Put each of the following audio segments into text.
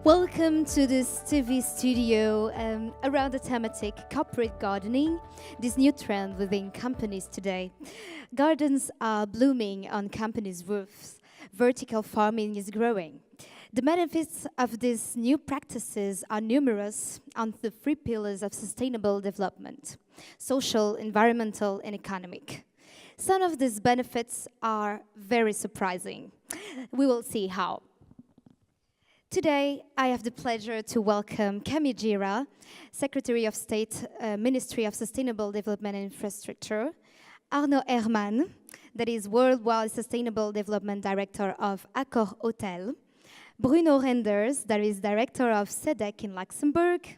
Welcome to this TV studio around the thematic corporate gardening, this new trend within companies today. Gardens are blooming on companies' roofs. Vertical farming is growing. The benefits of these new practices are numerous on the three pillars of sustainable development: social, environmental, and economic. Some of these benefits are very surprising. We will see how. Today, I have the pleasure to welcome Camille Gira, Secretary of State, Ministry of Sustainable Development and Infrastructure, Arnaud Herman, that is Worldwide Sustainable Development Director of Accor Hotel, Bruno Renders, that is Director of SEDEC in Luxembourg,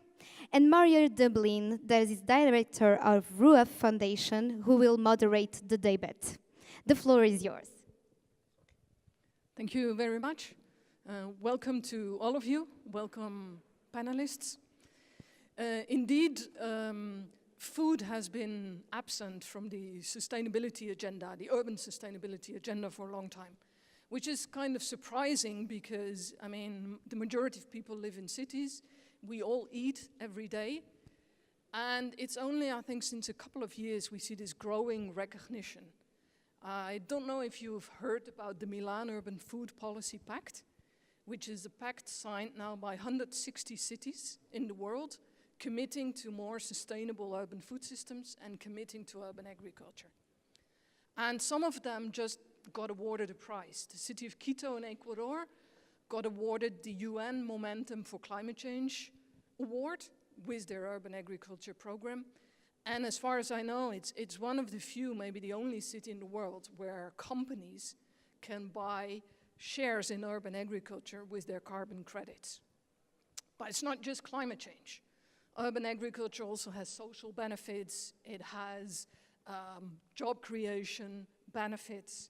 and Mario Dublin, that is Director of Rooftop Foundation, who will moderate the debate. The floor is yours. Thank you very much. Welcome to all of you. Welcome, panelists. Indeed, food has been absent from the sustainability agenda, the urban sustainability agenda, for a long time, which is kind of surprising because, I mean, the majority of people live in cities. We all eat every day. And it's only, I think, since a couple of years we see this growing recognition. I don't know if you've heard about the Milan Urban Food Policy Pact, which is a pact signed now by 160 cities in the world, committing to more sustainable urban food systems and committing to urban agriculture. And some of them just got awarded a prize. The city of Quito in Ecuador got awarded the UN Momentum for Climate Change Award with their urban agriculture program. And as far as I know, it's one of the few, maybe the only city in the world where companies can buy shares in urban agriculture with their carbon credits. But it's not just climate change. Urban agriculture also has social benefits. It has job creation benefits.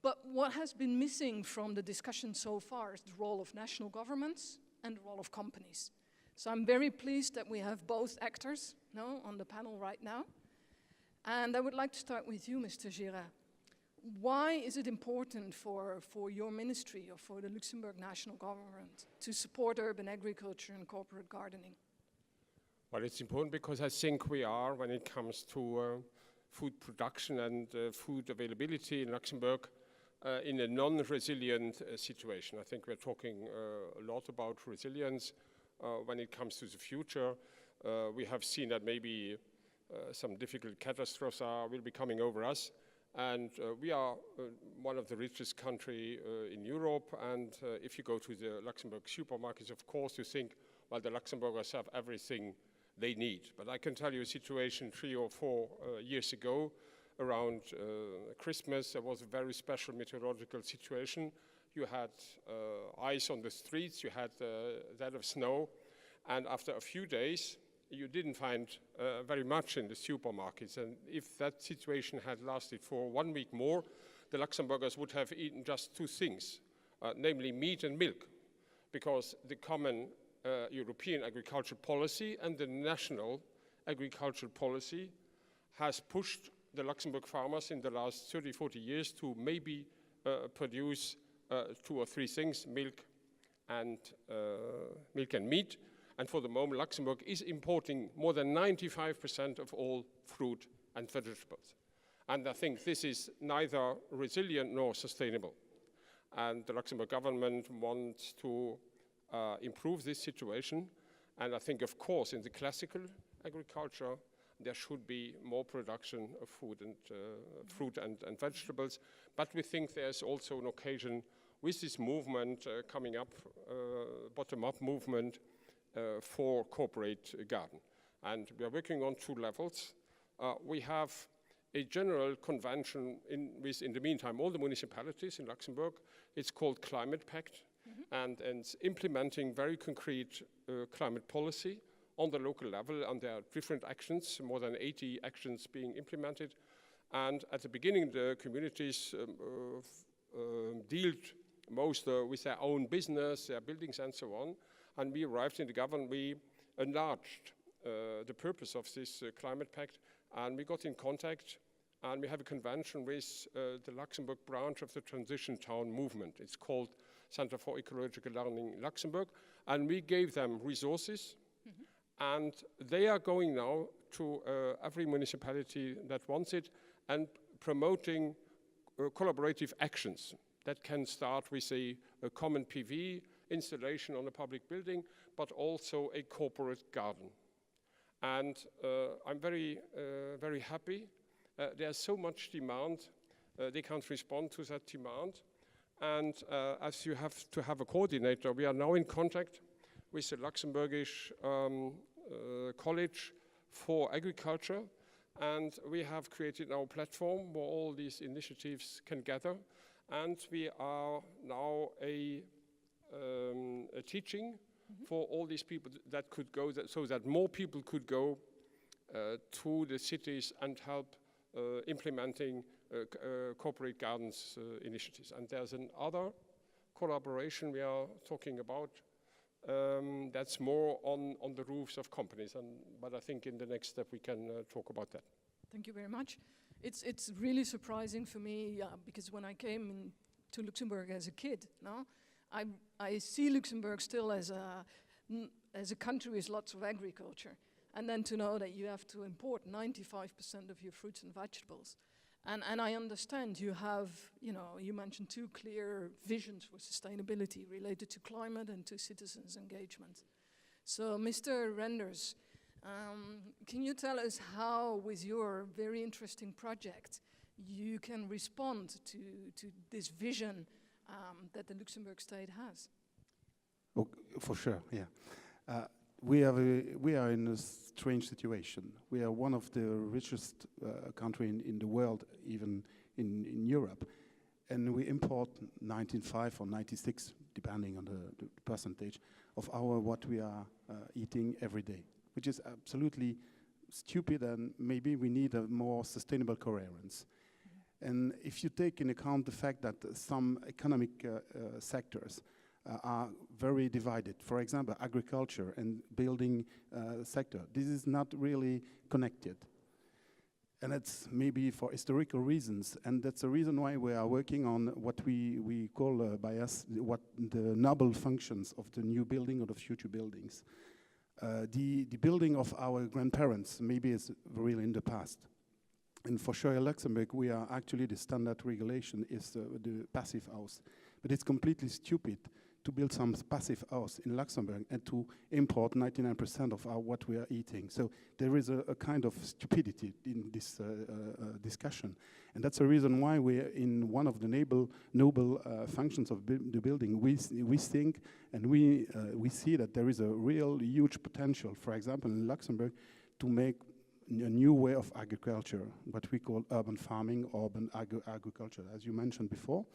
But what has been missing from the discussion so far is the role of national governments and the role of companies. So I'm very pleased that we have both actors on the panel right now. And I would like to start with you, Mr. Gira. Why is it important for your ministry or for the Luxembourg national government to support urban agriculture and corporate gardening? Well, it's important because I think we are, when it comes to food production and food availability in Luxembourg, in a non-resilient situation. I think we're talking a lot about resilience when it comes to the future. We have seen that maybe some difficult catastrophes will be coming over us. And we are one of the richest countries in Europe. And if you go to the Luxembourg supermarkets, of course, you think, well, the Luxembourgers have everything they need. But I can tell you a situation 3 or 4 years ago, around Christmas, there was a very special meteorological situation. You had ice on the streets, you had that of snow. And after a few days, you didn't find very much in the supermarkets. And if that situation had lasted for 1 week more, the Luxembourgers would have eaten just 2 things, namely meat and milk, because the common European agricultural policy and the national agricultural policy has pushed the Luxembourg farmers in the last 30, 40 years to maybe produce 2 or 3 things, milk and meat. And for the moment, Luxembourg is importing more than 95% of all fruit and vegetables. And I think this is neither resilient nor sustainable. And the Luxembourg government wants to improve this situation. And I think, of course, in the classical agriculture, there should be more production of food and fruit and vegetables. But we think there's also an occasion with this movement coming up, bottom-up movement, for corporate garden. And we are working on 2 levels. We have a general convention with, in the meantime, all the municipalities in Luxembourg. It's called Climate Pact, and it's implementing very concrete climate policy on the local level, and there are different actions, more than 80 actions being implemented. And at the beginning, the communities dealt most with their own business, their buildings, and so on. And we arrived in the government, we enlarged the purpose of this climate pact, and we got in contact, and we have a convention with the Luxembourg branch of the Transition Town Movement. It's called Center for Ecological Learning in Luxembourg, and we gave them resources, and they are going now to every municipality that wants it and promoting collaborative actions that can start with a common PV installation on a public building, but also a corporate garden. And I'm very happy. There's so much demand. They can't respond to that demand. And as you have to have a coordinator, we are now in contact with the Luxembourgish College for Agriculture. And we have created our platform where all these initiatives can gather. And we are now a teaching for all these people that could go, so that more people could go to the cities and help implementing corporate gardens initiatives. And there's another collaboration we are talking about that's more on the roofs of companies. But I think in the next step we can talk about that. Thank you very much. It's really surprising for me because when I came to Luxembourg as a kid, no, I see Luxembourg still as a country with lots of agriculture, and then to know that you have to import 95% of your fruits and vegetables, and I understand you have, you mentioned 2 clear visions for sustainability related to climate and to citizens' engagement. So, Mr. Renders, can you tell us how, with your very interesting project, you can respond to this vision that the Luxembourg state has? Oh, for sure, yeah. We are in a strange situation. We are one of the richest country in the world, even in Europe, and we import 95 or 96, depending on the percentage, of what we are eating every day, which is absolutely stupid, and maybe we need a more sustainable coherence. And if you take in account the fact that some economic sectors are very divided, for example, agriculture and building sector, this is not really connected. And it's maybe for historical reasons, and that's the reason why we are working on what we call by us what the noble functions of the new building or the future buildings. The building of our grandparents maybe is really in the past. And for sure in Luxembourg, we are actually, the standard regulation is the passive house. But it's completely stupid to build some passive house in Luxembourg and to import 99% of what we are eating. So there is a kind of stupidity in this discussion. And that's the reason why we are in one of the noble functions of the building. We think and we see that there is a real huge potential, for example, in Luxembourg, to make a new way of agriculture, what we call urban farming, urban agriculture, as you mentioned before.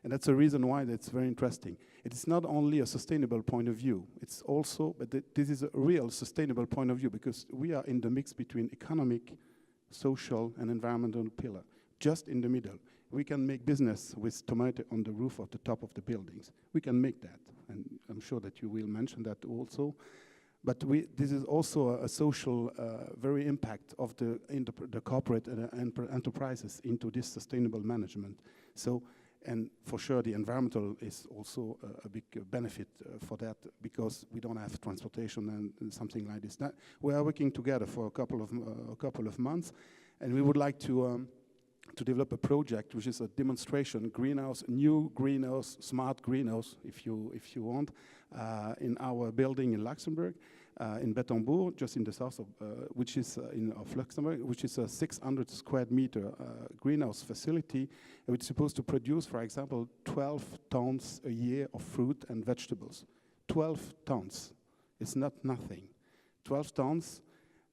And that's the reason why that's very interesting. It is not only a sustainable point of view, it's also, but this is a real sustainable point of view, because we are in the mix between economic, social, and environmental pillar, just in the middle. We can make business with tomato on the roof of the top of the buildings. We can make that, and I'm sure that you will mention that also. But this is also a social very impact of the corporate enterprises into this sustainable management. So, and for sure the environmental is also a big benefit for that, because we don't have transportation and something like this. That we are working together for a couple of months, and we would like to develop a project which is a demonstration greenhouse, new greenhouse, smart greenhouse, if you want, in our building in Luxembourg, in Bettembourg, just in the south of, which is of Luxembourg, which is a 600 square meter greenhouse facility, which is supposed to produce, for example, 12 tons a year of fruit and vegetables. 12 tons. It's not nothing. 12 tons.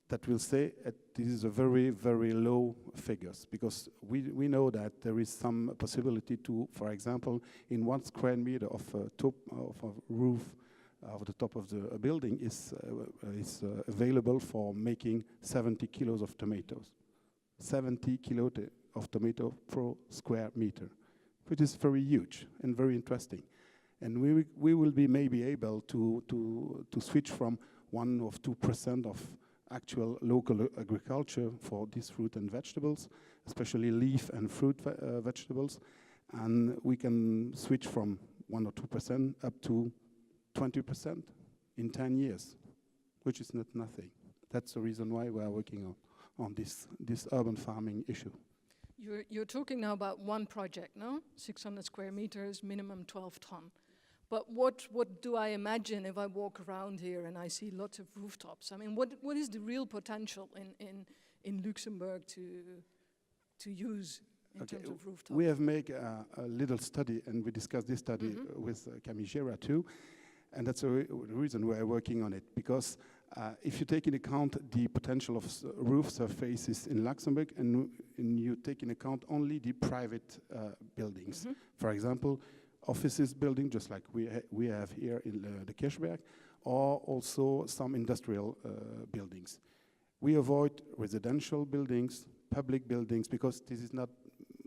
That will say this is a very, very low figures, because we know that there is some possibility to, for example, in 1 square meter of top of a roof of the top of the building is available for making 70 kilos of tomatoes. 70 kilos of tomato per square meter, which is very huge and very interesting. And we will be maybe able to switch from 1 or 2% of actual local agriculture for these fruit and vegetables, especially leaf and fruit vegetables, and we can switch from 1 or 2% up to 20% in 10 years, which is not nothing. That's the reason why we are working on this urban farming issue. You're talking now about one project, no? 600 square meters, minimum 12 ton. But what do I imagine if I walk around here and I see lots of rooftops? I mean, what is the real potential in Luxembourg to use in terms of rooftops? We have made a little study, and we discussed this study with Camille Gera too, and that's the reason we're working on it, because if you take into account the potential of roof surfaces in Luxembourg, and you take into account only the private buildings, for example, offices building, just like we have here in the Kirchberg, or also some industrial buildings. We avoid residential buildings, public buildings, because this is not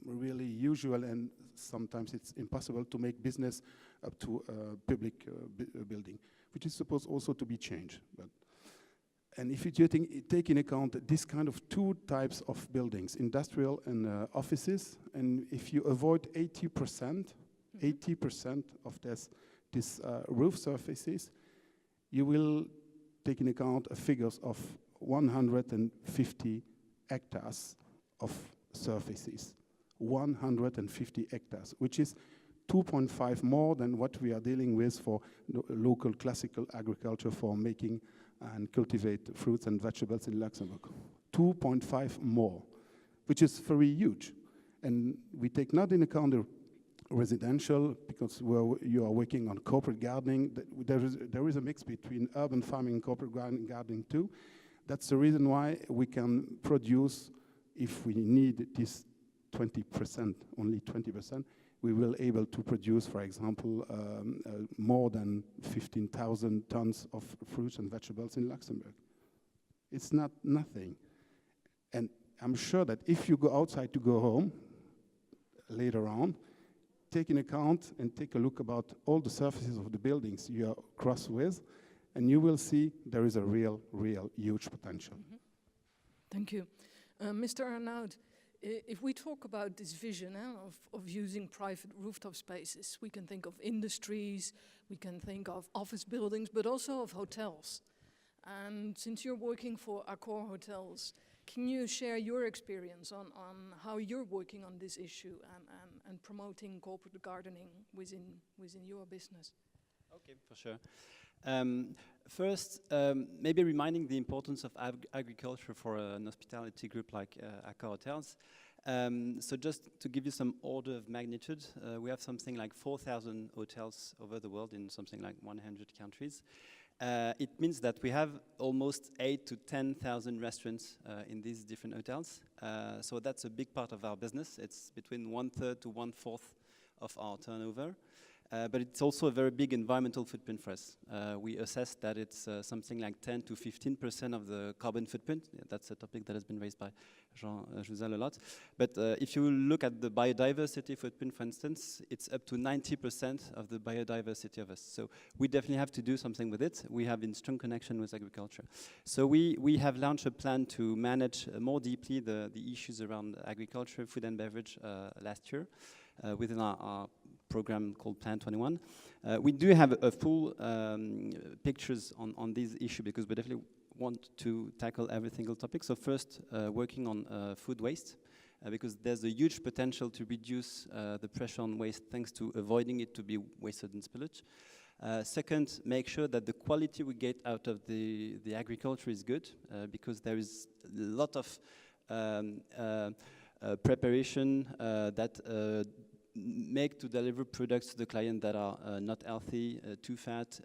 really usual, and sometimes it's impossible to make business up to a public building, which is supposed also to be changed. And if you take into account this kind of two types of buildings, industrial and offices, and if you avoid 80% of these roof surfaces, you will take into account figures of 150 hectares of surfaces. 150 hectares, which is 2.5 more than what we are dealing with for local classical agriculture for making and cultivate fruits and vegetables in Luxembourg. 2.5 more, which is very huge. And we take not into account the residential, because you are working on corporate gardening. There is a mix between urban farming and corporate gardening too. That's the reason why we can produce, if we need this 20%, only 20%, we will able to produce, for example, more than 15,000 tons of fruits and vegetables in Luxembourg. It's not nothing. And I'm sure that if you go outside to go home later on, take in account and take a look about all the surfaces of the buildings you are cross with, and you will see there is a real huge potential. Thank you. Mr. Arnaud, if we talk about this vision of using private rooftop spaces, we can think of industries, we can think of office buildings, but also of hotels. And since you're working for Accor Hotels, can you share your experience on how you're working on this issue and promoting corporate gardening within your business? Okay, for sure. First, maybe reminding the importance of agriculture for an hospitality group like Accor Hotels. So just to give you some order of magnitude, we have something like 4,000 hotels over the world in something like 100 countries. It means that we have almost 8,000 to 10,000 restaurants in these different hotels. So that's a big part of our business. It's between 1/3 to 1/4 of our turnover. But it's also a very big environmental footprint for us. We assess that it's something like 10 to 15% of the carbon footprint. Yeah, that's a topic that has been raised by Jean Jouzel a lot. But if you look at the biodiversity footprint, for instance, it's up to 90% of the biodiversity of us. So we definitely have to do something with it. We have in strong connection with agriculture. So we have launched a plan to manage more deeply the issues around agriculture, food and beverage last year within our program called Plan 21. We do have a full pictures on this issue because we definitely want to tackle every single topic. So first, working on food waste, because there's a huge potential to reduce the pressure on waste thanks to avoiding it to be wasted in spillage. Second, make sure that the quality we get out of the agriculture is good, because there is a lot of preparation that make to deliver products to the client that are not healthy, too fat,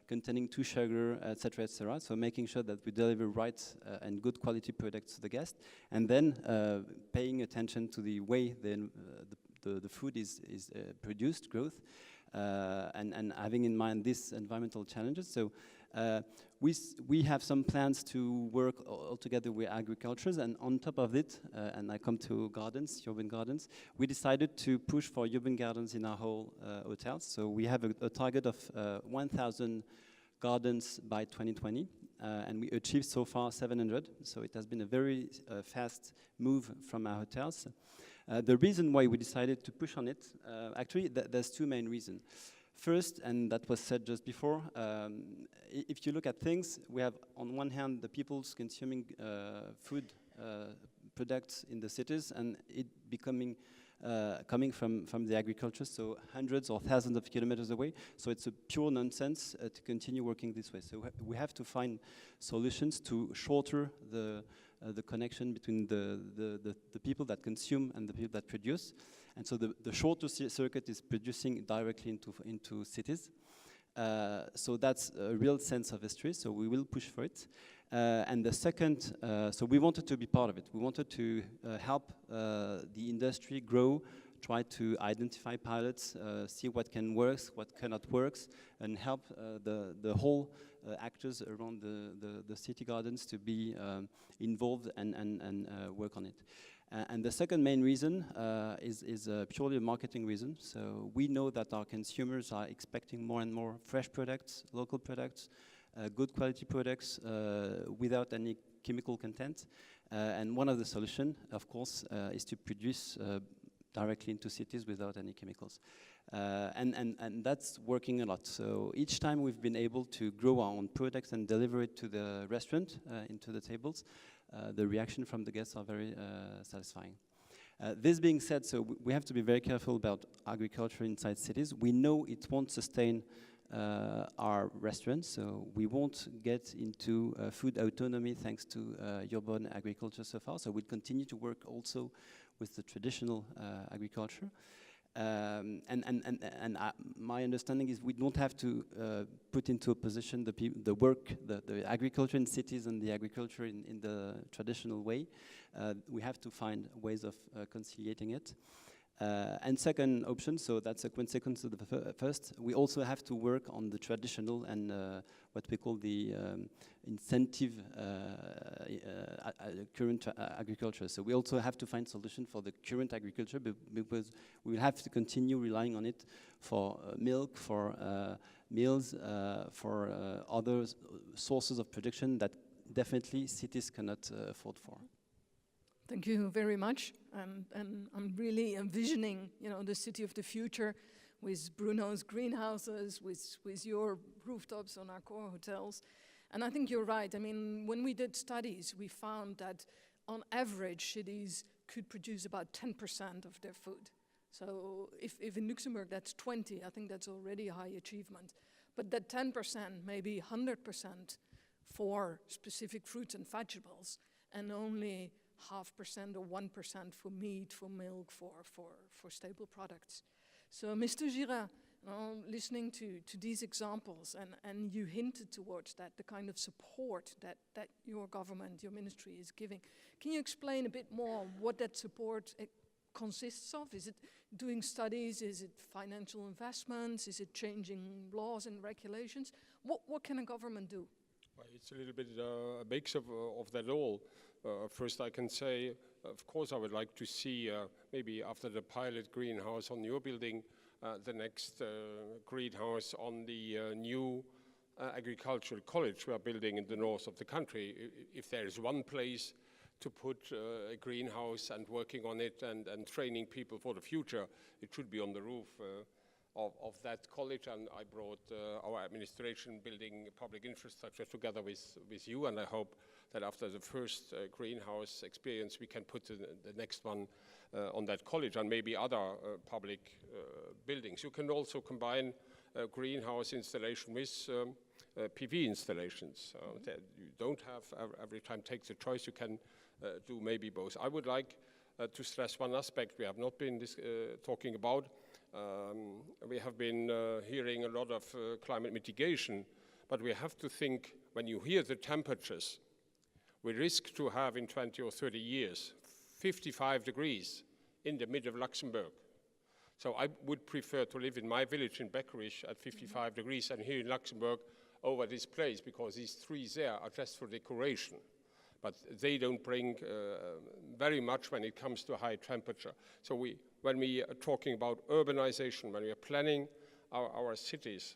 containing too sugar, etc., etc. So making sure that we deliver right and good quality products to the guest, and then paying attention to the way the food is produced, growth, and having in mind these environmental challenges. So we have some plans to work all together with agricultures, and on top of it, and I come to gardens, urban gardens, we decided to push for urban gardens in our whole hotels. So we have a target of 1,000 gardens by 2020, and we achieved so far 700. So it has been a very fast move from our hotels. The reason why we decided to push on it, actually, there's two main reasons. First, and that was said just before, if you look at things, we have on one hand the people's consuming food products in the cities, and it becoming coming from the agriculture, so hundreds or thousands of kilometers away. So it's a pure nonsense to continue working this way. So we have to find solutions to shorter the connection between the people that consume and the people that produce. And so the shorter circuit is producing directly into cities. So that's a real sense of history, so we will push for it. And the second, so we wanted to be part of it. We wanted to help the industry grow, try to identify pilots, see what can work, what cannot work, and help the whole actors around the city gardens to be involved and work on it. And the second main reason is purely a marketing reason. So we know that our consumers are expecting more and more fresh products, local products, good quality products without any chemical content. And one of the solutions, of course, is to produce directly into cities without any chemicals. And that's working a lot. So each time we've been able to grow our own products and deliver it to the restaurant, into the tables, the reaction from the guests are very satisfying. This being said, so we have to be very careful about agriculture inside cities. We know it won't sustain our restaurants, so we won't get into food autonomy thanks to urban agriculture so far. So we'll continue to work also with the traditional agriculture. My understanding is we don't have to put into a position the agriculture in cities and the agriculture in the traditional way. We have to find ways of conciliating it. And second option, so that's a consequence of the first, we also have to work on the traditional and what we call the incentive current agriculture. So we also have to find solution for the current agriculture because we will have to continue relying on it for milk, for meals, for other sources of production that definitely cities cannot afford for. Thank you very much, and I'm really envisioning, the city of the future with Bruno's greenhouses, with your rooftops on our core hotels. And I think you're right. I mean, when we did studies, we found that on average, cities could produce about 10% of their food. So if in Luxembourg that's 20, I think that's already a high achievement. But that 10%, maybe 100% for specific fruits and vegetables, and only 0.5% or 1% for meat, for milk, for staple products. So Mr. Gira, listening to these examples, and you hinted towards that, the kind of support that your government, your ministry is giving. Can you explain a bit more what that support consists of? Is it doing studies? Is it financial investments? Is it changing laws and regulations? What can a government do? Well, it's a little bit a mix of that all. First, I can say, of course, I would like to see maybe after the pilot greenhouse on your building, the next greenhouse on the new agricultural college we are building in the north of the country. If there is one place to put a greenhouse and working on it and training people for the future, it should be on the roof of that college. And I brought our administration building public infrastructure together with you, and I hope that after the first greenhouse experience we can put the next one on that college and maybe other public buildings. You can also combine greenhouse installation with PV installations. That you don't have every time take the choice, you can do maybe both. I would like to stress one aspect we have not been talking about. We have been hearing a lot of climate mitigation, but we have to think, when you hear the temperatures, we risk to have in 20 or 30 years 55 degrees in the middle of Luxembourg. So I would prefer to live in my village in Beckerish at 55 degrees and here in Luxembourg over this place, because these trees there are just for decoration. But they don't bring very much when it comes to high temperature. So when we are talking about urbanization, when we are planning our cities,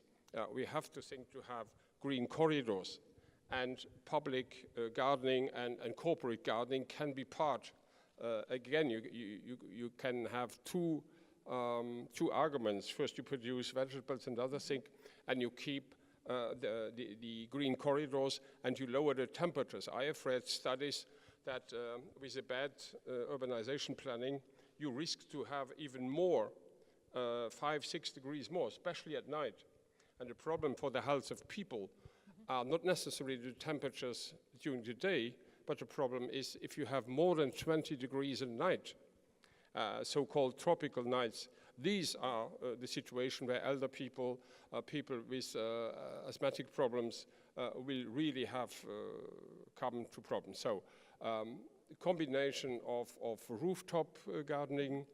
we have to think to have green corridors, and public gardening and corporate gardening can be part again, you can have two arguments. First, you produce vegetables and other things, and you keep the green corridors, and you lower the temperatures. I have read studies that with a bad urbanization planning, you risk to have even more, 5-6 degrees more, especially at night. And the problem for the health of people are not necessarily the temperatures during the day, but the problem is if you have more than 20 degrees at night, so-called tropical nights. These are the situation where elder people, people with asthmatic problems will really have come to problems. So a combination of rooftop gardening,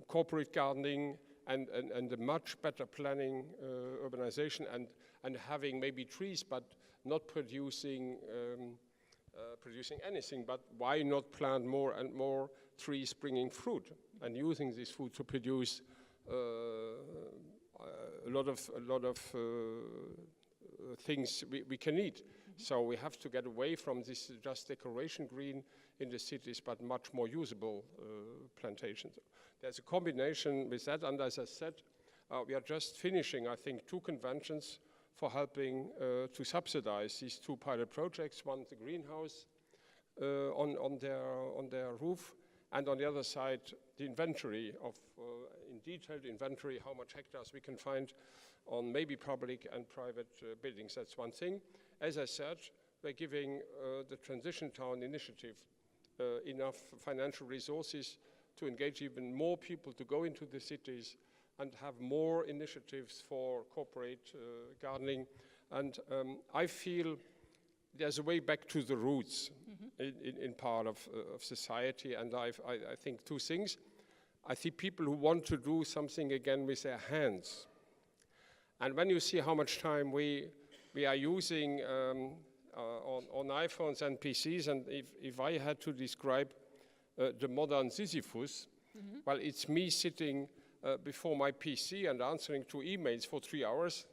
corporate gardening, and a much better planning urbanization, and having maybe trees but not producing anything, but why not plant more and more trees bringing fruit and using this food to produce a lot of things we can eat. So we have to get away from this just decoration green in the cities, but much more usable plantations. There's a combination with that, and as I said, we are just finishing, I think, 2 conventions for helping to subsidize these 2 pilot projects. One, the greenhouse on their roof, and on the other side, the inventory of, in detailed inventory, how much hectares we can find on maybe public and private buildings. That's one thing. As I said, we're giving the Transition Town Initiative enough financial resources to engage even more people to go into the cities and have more initiatives for corporate gardening. And I feel there's a way back to the roots in part of society. And I think 2 things. I see people who want to do something again with their hands. And when you see how much time we are using on iPhones and PCs, and if I had to describe the modern Sisyphus, well, it's me sitting before my PC and answering to emails for 3 hours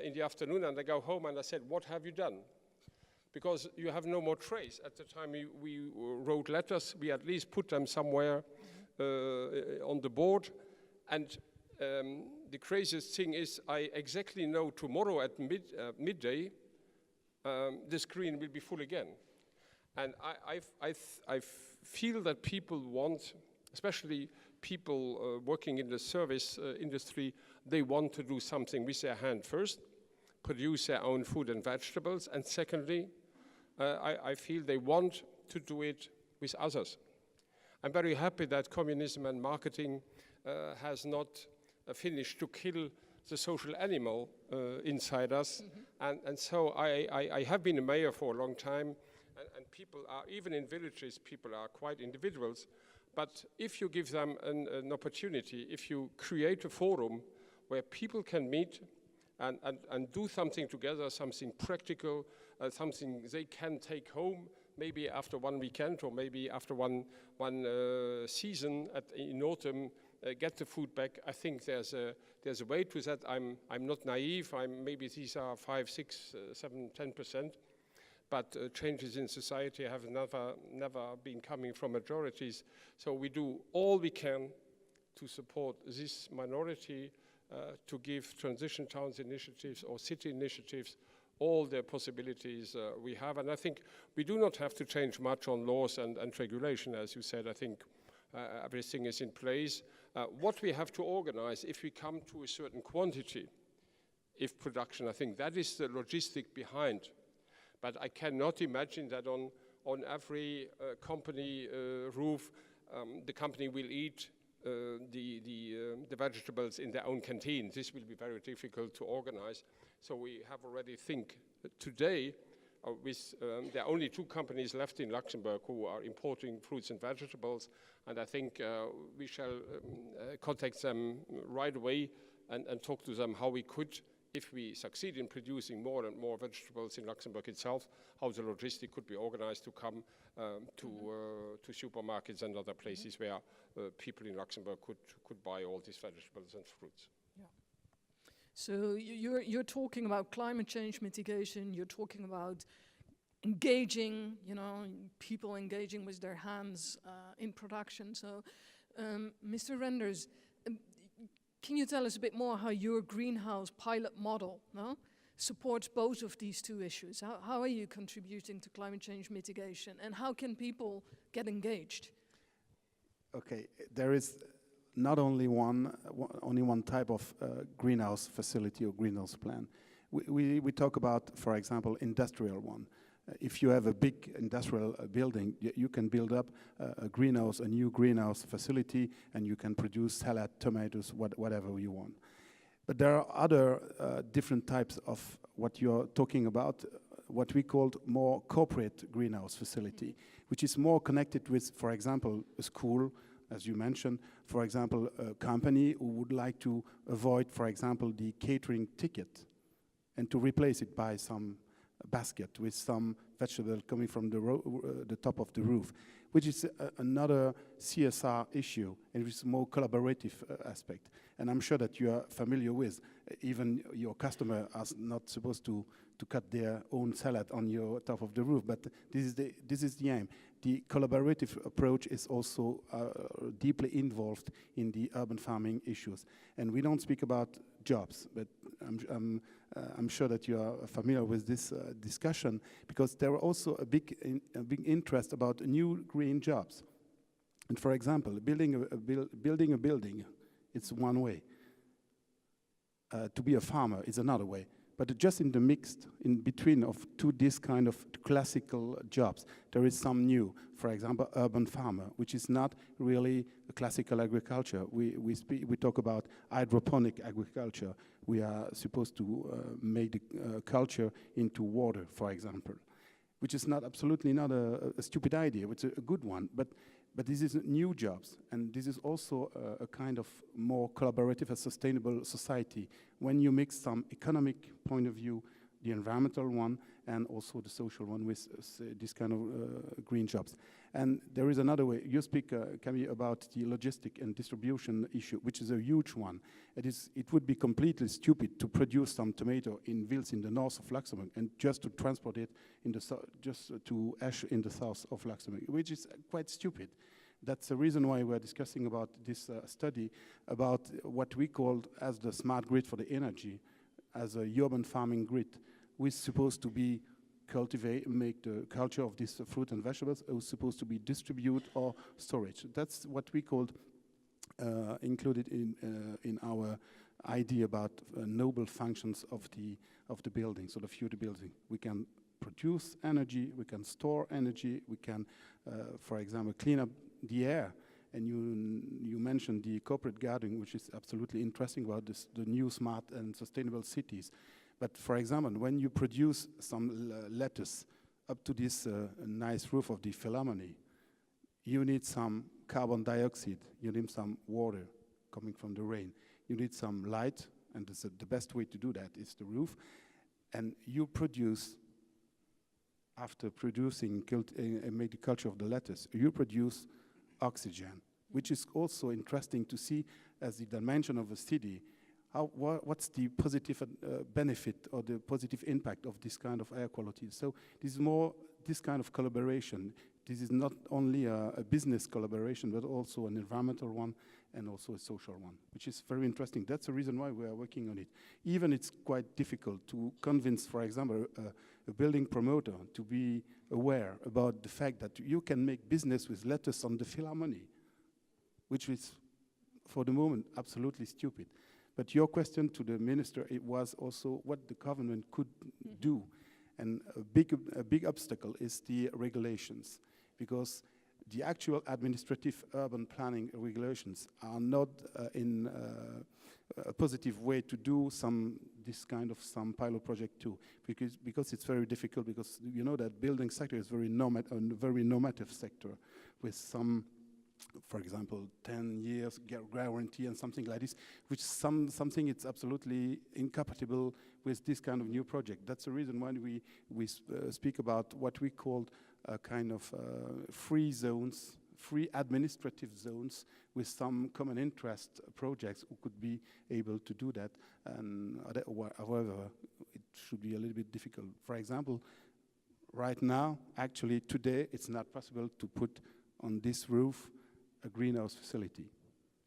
in the afternoon, and I go home and I said, what have you done? Because you have no more trace. At the time we wrote letters, we at least put them somewhere on the board. And the craziest thing is I exactly know tomorrow at midday, the screen will be full again. And I feel that people want, especially people working in the service industry, they want to do something with their hand first, produce their own food and vegetables, and secondly, I feel they want to do it with others. I'm very happy that communism and marketing has not finished to kill the social animal inside us. And so I have been a mayor for a long time, and people are, even in villages, people are quite individuals. But if you give them an opportunity, if you create a forum where people can meet and do something together, something practical, something they can take home, maybe after one weekend or maybe after one season in autumn, get the food back. I think there's a way to that. I'm not naive. Maybe these are 5, 6, 7, 10%. But changes in society have never been coming from majorities. So we do all we can to support this minority, to give transition towns initiatives or city initiatives all the possibilities we have. And I think we do not have to change much on laws and regulation, as you said. I think everything is in place. What we have to organize, if we come to a certain quantity, if production, I think that is the logistic behind. But I cannot imagine that on every company roof, the company will eat the vegetables in their own canteen. This will be very difficult to organize. So we have already think today, there are only 2 companies left in Luxembourg who are importing fruits and vegetables, and I think we shall contact them right away and talk to them how we could, if we succeed in producing more and more vegetables in Luxembourg itself, how the logistic could be organized to come to supermarkets and other places where people in Luxembourg could buy all these vegetables and fruits. Yeah. So you're talking about climate change mitigation, you're talking about engaging, people engaging with their hands in production. So, Mr. Renders, can you tell us a bit more how your greenhouse pilot model supports both of these two issues? How are you contributing to climate change mitigation, and how can people get engaged? Okay, there is not only one type of greenhouse facility or greenhouse plan. We talk about, for example, industrial one. If you have a big industrial building, you can build up a new greenhouse facility, and you can produce salad, tomatoes, whatever you want. But there are other different types of what you're talking about, what we called more corporate greenhouse facility, which is more connected with, for example, a school, as you mentioned, for example, a company who would like to avoid, for example, the catering ticket and to replace it by some basket with some vegetable coming from the top of the roof, which is another CSR issue, and it's a more collaborative aspect. And I'm sure that you are familiar with, even your customer is not supposed to cut their own salad on your top of the roof, but this is the aim. The collaborative approach is also deeply involved in the urban farming issues. And we don't speak about jobs, but I'm sure that you are familiar with this discussion, because there are also a big interest about new green jobs. And for example, building a building, it's one way. To be a farmer is another way. But just in the mixed, in between of this kind of classical jobs, there is some new. For example, urban farmer, which is not really a classical agriculture. We talk about hydroponic agriculture. We are supposed to make the culture into water, for example, which is absolutely not a stupid idea. It's a good one, but this is new jobs, and this is also a kind of more collaborative and sustainable society when you mix some economic point of view, the environmental one, and also the social one with this kind of green jobs. And there is another way. You speak, Camille, about the logistic and distribution issue, which is a huge one. It would be completely stupid to produce some tomato in Wils in the north of Luxembourg and just to transport it just to Esch in the south of Luxembourg, which is quite stupid. That's the reason why we're discussing about this study about what we called as the smart grid for the energy, as a urban farming grid. We're supposed to be make the culture of these fruit and vegetables, is supposed to be distribute or storage. That's what we called included in our idea about noble functions of the building, so the future building. We can produce energy, we can store energy, we can, for example, clean up the air. And you mentioned the corporate gardening, which is absolutely interesting about the new smart and sustainable cities. But for example, when you produce some lettuce up to this nice roof of the Philharmonie, you need some carbon dioxide, you need some water coming from the rain, you need some light, and the best way to do that is the roof. And you produce, after producing and make the culture of the lettuce, you produce oxygen, which is also interesting to see as the dimension of a city. What's the positive benefit or the positive impact of this kind of air quality? So this is more this kind of collaboration. This is not only a business collaboration, but also an environmental one and also a social one, which is very interesting. That's the reason why we are working on it. Even it's quite difficult to convince, for example, a building promoter to be aware about the fact that you can make business with lettuce on the Philharmonie, which is, for the moment, absolutely stupid. But your question to the minister, it was also what the government could do. And a big obstacle is the regulations, because the actual administrative urban planning regulations are not in a positive way to do this kind of pilot project too, because it's very difficult, because you know that building sector is very normative sector with some, for example, 10 years guarantee and something like this, which something it's absolutely incompatible with this kind of new project. That's the reason why we speak about what we called a kind of free zones, free administrative zones with some common interest projects who could be able to do that. And however, it should be a little bit difficult. For example, right now, actually today, it's not possible to put on this roof a greenhouse facility.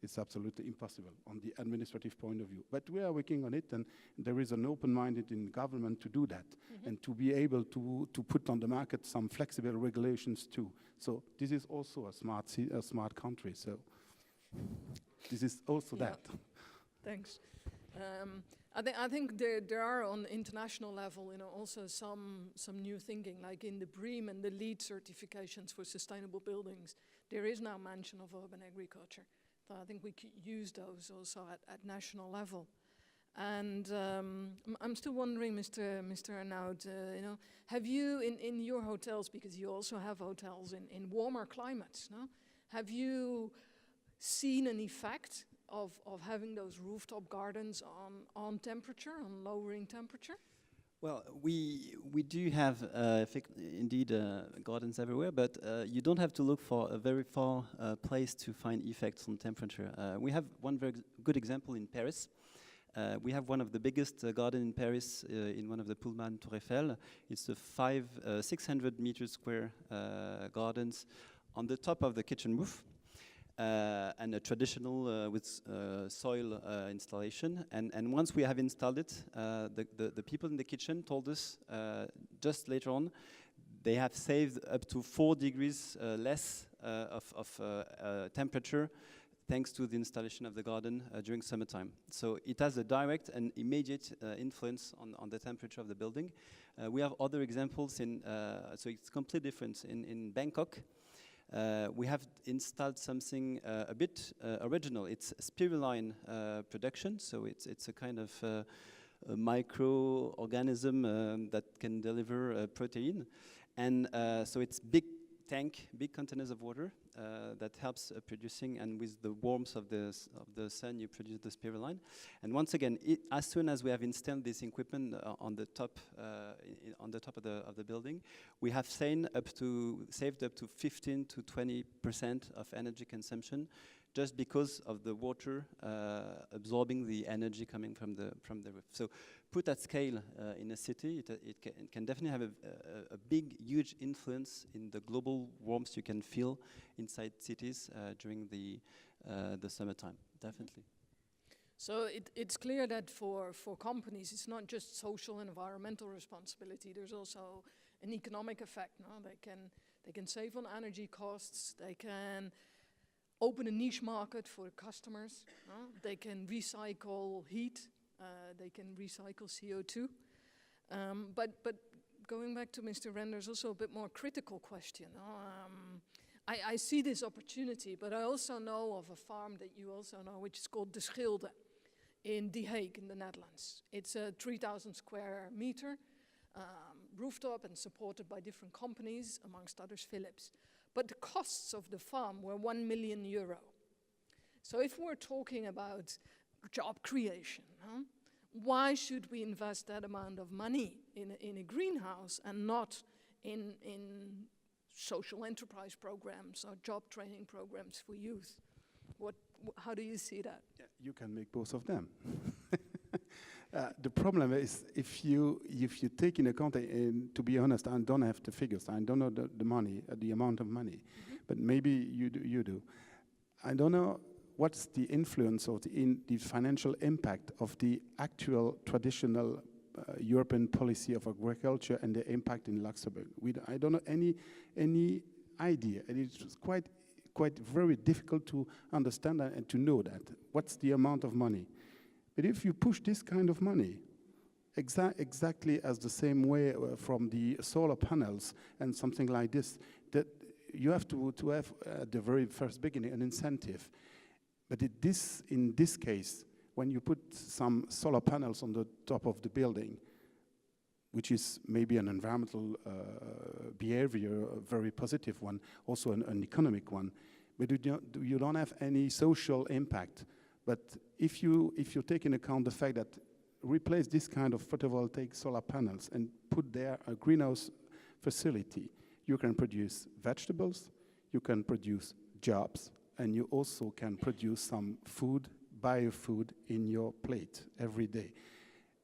It's absolutely impossible on the administrative point of view. But we are working on it, and there is an open-minded in government to do that, and to be able to put on the market some flexible regulations too. So this is also a smart country. So this is also that. Thanks. I think there are on international level, also some new thinking, like in the BREEAM and the LEED certifications for sustainable buildings. There is now mention of urban agriculture. So I think we could use those also at national level. And I'm still wondering, Mr. Arnaud, have you in your hotels, because you also have hotels in warmer climates, no? Have you seen an effect of having those rooftop gardens on temperature, on lowering temperature? Well, we do have indeed gardens everywhere, but you don't have to look for a very far place to find effects on temperature. We have one very good example in Paris. We have one of the biggest garden in Paris in one of the Pullman Tour Eiffel. It's a 600 meter square gardens on the top of the kitchen roof. And a traditional with soil installation. And once we have installed it, the people in the kitchen told us just later on, they have saved up to 4 degrees less of temperature thanks to the installation of the garden during summertime. So it has a direct and immediate influence on the temperature of the building. We have other examples so it's completely different in Bangkok. We have installed something a bit original. It's spiruline production, so it's a kind of a microorganism that can deliver protein. And so it's big containers of water that helps producing, and with the warmth of the sun, you produce the spiruline. And once again, as soon as we have installed this equipment on the top of the building, we have saved up to 15 to 20% of energy consumption, just because of the water absorbing the energy coming from the roof. So, put at scale in a city, it can definitely have a big, huge influence in the global warmth you can feel inside cities during the summertime, definitely. So it's clear that for companies, it's not just social and environmental responsibility. There's also an economic effect. No? They can save on energy costs. They can open a niche market for customers. No? They can recycle heat. They can recycle CO2. But going back to Mr. Render's also a bit more critical question. I see this opportunity, but I also know of a farm that you also know, which is called De Schilde in The Hague in the Netherlands. It's a 3,000 square meter rooftop and supported by different companies, amongst others Philips. But the costs of the farm were €1 million. So if we're talking about job creation, why should we invest that amount of money in a greenhouse and not in social enterprise programs or job training programs for youth? How do you see that? Yeah, you can make both of them. The problem is if you take in account, and to be honest, I don't have the figures. I don't know the money, the amount of money, but maybe you do. I don't know what's the influence of the financial impact of the actual traditional European policy of agriculture and the impact in Luxembourg. I don't know any idea, and it's quite very difficult to understand and to know that. What's the amount of money? But if you push this kind of money, exactly as the same way from the solar panels and something like this, that you have to have at the very first beginning an incentive. But in this case, when you put some solar panels on the top of the building, which is maybe an environmental behavior, a very positive one, also an economic one, but you don't have any social impact. But if you take into account the fact that replace this kind of photovoltaic solar panels and put there a greenhouse facility, you can produce vegetables, you can produce jobs, and you also can produce some food, biofood in your plate every day.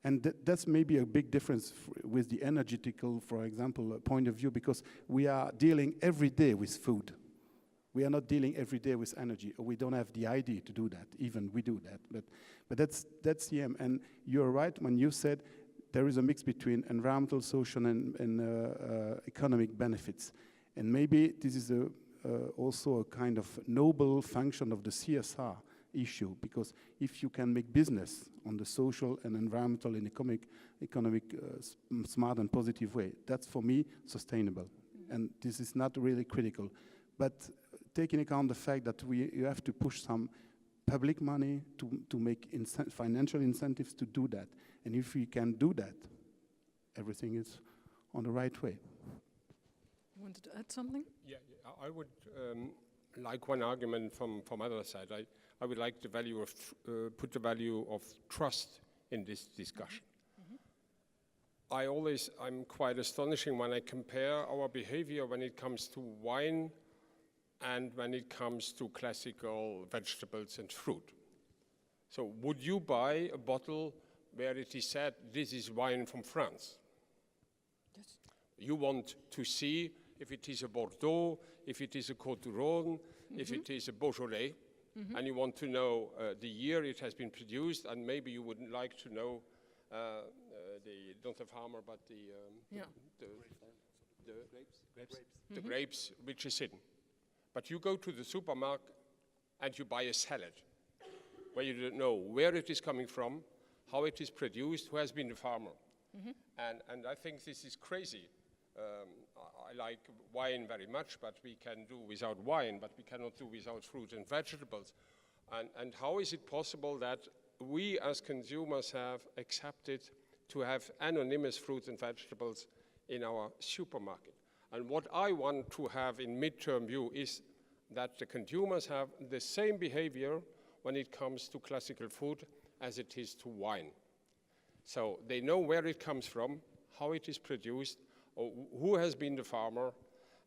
And that's maybe a big difference with the energetical, for example, point of view, because we are dealing every day with food. We are not dealing every day with energy, or we don't have the idea to do that. Even we do that, but that's the aim. And you're right when you said there is a mix between environmental, social, and economic benefits. And maybe this is also a kind of noble function of the CSR issue, because if you can make business on the social and environmental and economic smart and positive way, that's for me sustainable. And this is not really critical. But taking account the fact that you have to push some public money to make financial incentives to do that. And if we can do that, everything is on the right way. You wanted to add something? Yeah, I would like one argument from other side. I would like the value of put the value of trust in this discussion. I'm quite astonishing when I compare our behavior when it comes to wine and when it comes to classical vegetables and fruit. So would you buy a bottle where it is said, this is wine from France? Yes. You want to see if it is a Bordeaux, if it is a Côte d'Or, if it is a Beaujolais, and you want to know the year it has been produced, and maybe you wouldn't like to know not the farmer, but the grapes which is hidden. But you go to the supermarket and you buy a salad where you don't know where it is coming from, how it is produced, who has been the farmer. And I think this is crazy. I like wine very much, but we can do without wine, but we cannot do without fruit and vegetables. And how is it possible that we as consumers have accepted to have anonymous fruits and vegetables in our supermarket? And what I want to have in midterm view is that the consumers have the same behavior when it comes to classical food as it is to wine. So they know where it comes from, how it is produced, or who has been the farmer,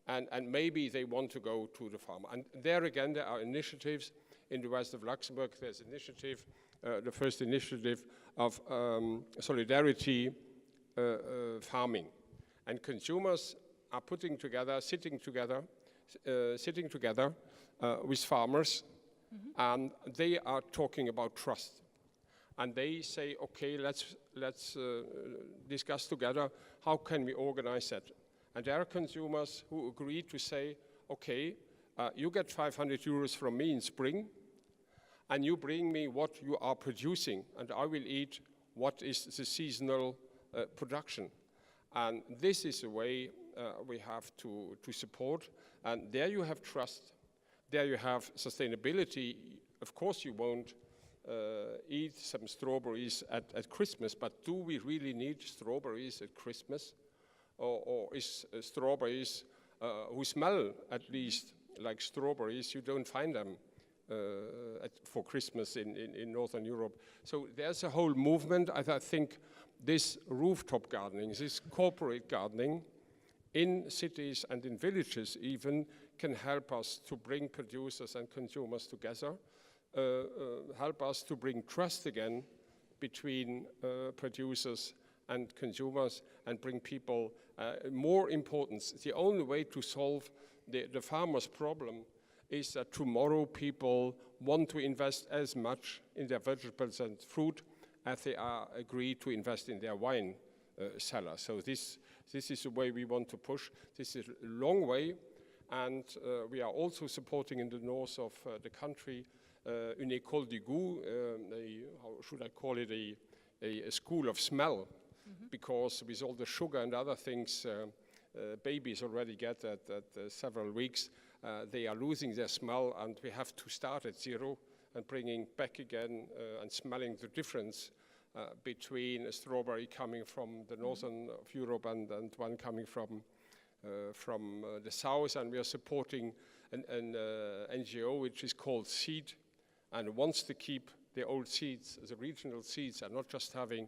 and maybe they want to go to the farmer. And there again, there are initiatives in the west of Luxembourg. There's initiative, the first initiative of solidarity farming. And consumers are sitting together with farmers, and they are talking about trust. And they say, okay, let's discuss together, how can we organize that? And there are consumers who agree to say, okay, you get 500 euros from me in spring, and you bring me what you are producing, and I will eat what is the seasonal production. And this is a way we have to support. And there you have trust. There you have sustainability. Of course you won't eat some strawberries at Christmas, but do we really need strawberries at Christmas? Or is strawberries who smell at least like strawberries, you don't find them for Christmas in Northern Europe. So there's a whole movement. I think this rooftop gardening, this corporate gardening in cities and in villages even can help us to bring producers and consumers together, help us to bring trust again between producers and consumers, and bring people more importance. The only way to solve the farmer's problem is that tomorrow people want to invest as much in their vegetables and fruit as they are agreed to invest in their wine cellar. So this is the way we want to push. This is a long way, and we are also supporting in the north of the country une école du goût, how should I call it, a school of smell, because with all the sugar and other things babies already get at several weeks, they are losing their smell, and we have to start at zero and bringing back again and smelling the difference between a strawberry coming from the northern of Europe and one coming from the south. And we are supporting an NGO which is called Seed, and wants to keep the old seeds, the regional seeds, and not just having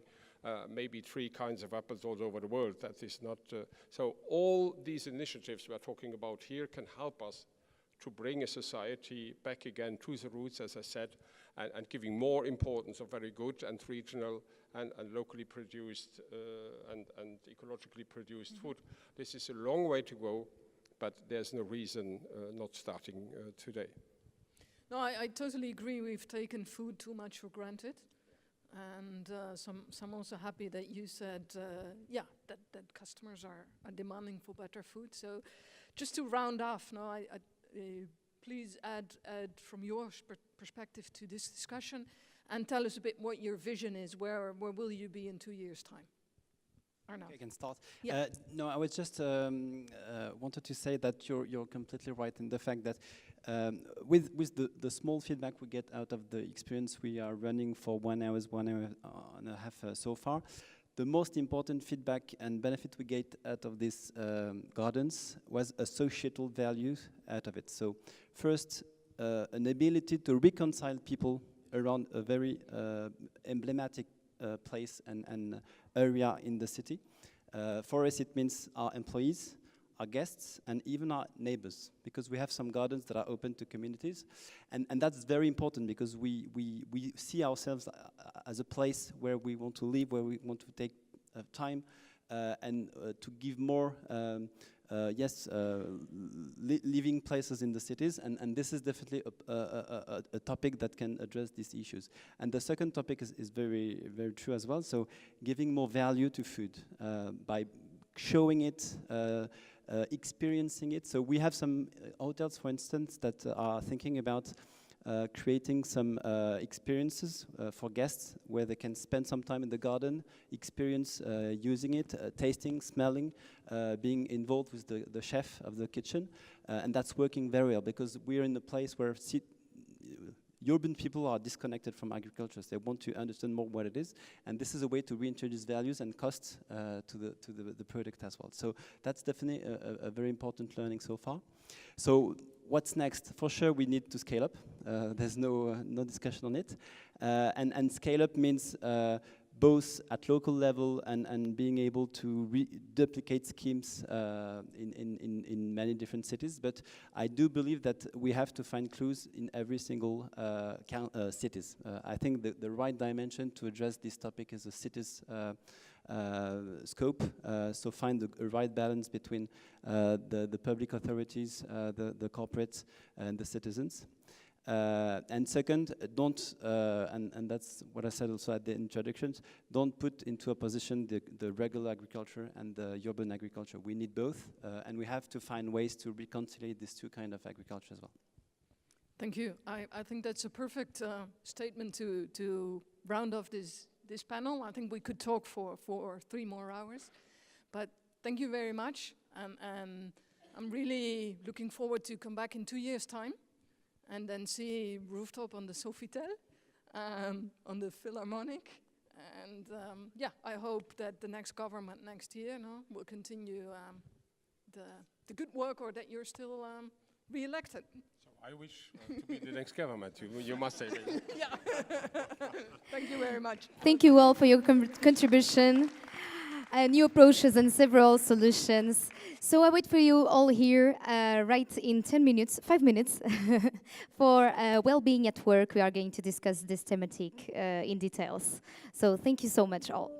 maybe 3 kinds of apples all over the world. That is not, so all these initiatives we are talking about here can help us to bring a society back again to the roots, as I said, and giving more importance of very good and regional and locally produced and ecologically produced food. This is a long way to go, but there's no reason not starting today. No, I totally agree. We've taken food too much for granted. And I'm also happy that you said, that customers are demanding for better food. So just to round off, no, please add from your perspective to this discussion and tell us a bit what your vision is. Where will you be in 2 years' time? I can start. Yeah. No, I was just wanted to say that you're completely right in the fact that with the small feedback we get out of the experience we are running for 1 hour and a half so far, the most important feedback and benefit we get out of these gardens was a societal value out of it. So first, an ability to reconcile people around a very emblematic place and area in the city. For us, it means our employees, our guests, and even our neighbors, because we have some gardens that are open to communities. And that's very important because we see ourselves as a place where we want to live, where we want to take time and to give more living places in the cities, and this is definitely a topic that can address these issues. And the second topic is very, very true as well. So giving more value to food by showing it, experiencing it. So we have some hotels, for instance, that are thinking about creating some experiences for guests where they can spend some time in the garden, experience using it, tasting, smelling, being involved with the chef of the kitchen. And that's working very well because we're in a place where urban people are disconnected from agriculture. So they want to understand more what it is. And this is a way to reintroduce values and costs to the product as well. So that's definitely a very important learning so far. So what's next? For sure, we need to scale up. There's no discussion on it. And scale up means both at local level and being able to duplicate schemes in many different cities. But I do believe that we have to find clues in every single cities. I think the right dimension to address this topic is the cities scope, so find the right balance between the public authorities, the corporates, and the citizens. And second, don't, and that's what I said also at the introductions, don't put into a position the regular agriculture and the urban agriculture. We need both, and we have to find ways to reconcile these two kinds of agriculture as well. Thank you. I think that's a perfect statement to round off this panel. I think we could talk for 3 more hours, but thank you very much. And I'm really looking forward to come back in 2 years' time and then see Rooftop on the Sofitel, on the Philharmonic. And I hope that the next government next year will continue the good work, or that you're still re-elected. So I wish to be the next government, you must say that. Yeah. Thank you very much. Thank you all for your contribution, new approaches and several solutions. So I wait for you all here right in 5 minutes, for well-being at work. We are going to discuss this thematic in details. So thank you so much all.